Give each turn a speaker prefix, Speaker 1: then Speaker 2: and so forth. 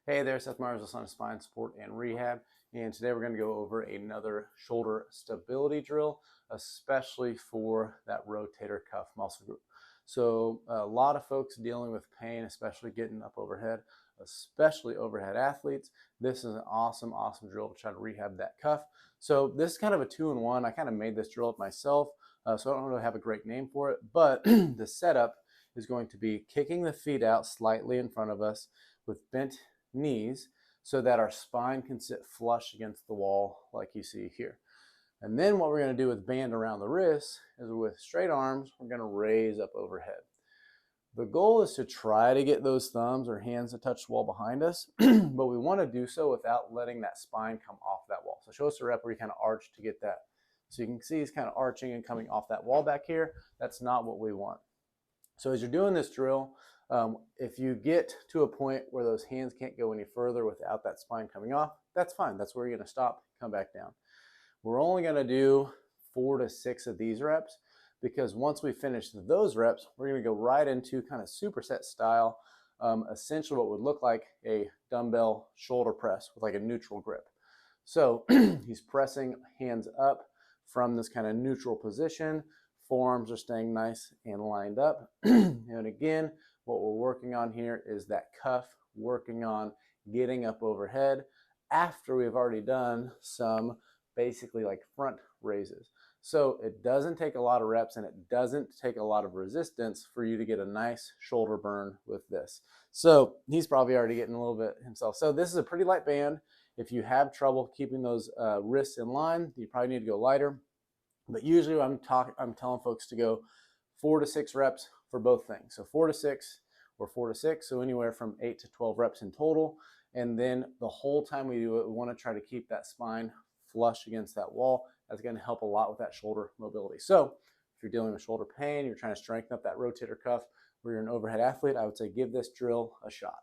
Speaker 1: Hey there, Seth Myers with Son of Spine Support and Rehab, and today we're going to go over another shoulder stability drill, especially for that rotator cuff muscle group. So a lot of folks dealing with pain, especially getting up overhead, especially overhead athletes. This is an awesome drill to try to rehab that cuff. So this is kind of a two-in-one. I kind of made this drill up myself, so I don't really have a great name for it, but the setup is going to be kicking the feet out slightly in front of us with bent knees so that our spine can sit flush against the wall like you see here. And then what we're going to do with band around the wrists is with straight arms, we're going to raise up overhead. The goal is to try to get those thumbs or hands to touch the wall behind us, but we want to do so without letting that spine come off that wall. So show us a rep where you kind of arch to get that. So you can see he's kind of arching and coming off that wall back here. That's not what we want. So as you're doing this drill, if you get to a point where those hands can't go any further without that spine coming off, that's fine. That's where you're going to stop, come back down. We're only going to do 4 to 6 of these reps because once we finish those reps, we're going to go right into kind of superset style, essentially what would look like a dumbbell shoulder press with like a neutral grip. So he's pressing hands up from this kind of neutral position. Forearms are staying nice and lined up. And again, what we're working on here is that cuff, working on getting up overhead after we've already done some basically like front raises. So it doesn't take a lot of reps and it doesn't take a lot of resistance for you to get a nice shoulder burn with this. So he's probably already getting a little bit himself. So this is a pretty light band. If you have trouble keeping those wrists in line, you probably need to go lighter. But usually I'm telling folks to go 4 to 6 reps for both things. So 4 to 6 or 4 to 6, so anywhere from 8 to 12 reps in total. And then the whole time we do it, we want to try to keep that spine flush against that wall. That's going to help a lot with that shoulder mobility. So if you're dealing with shoulder pain, you're trying to strengthen up that rotator cuff, or you're an overhead athlete, I would say give this drill a shot.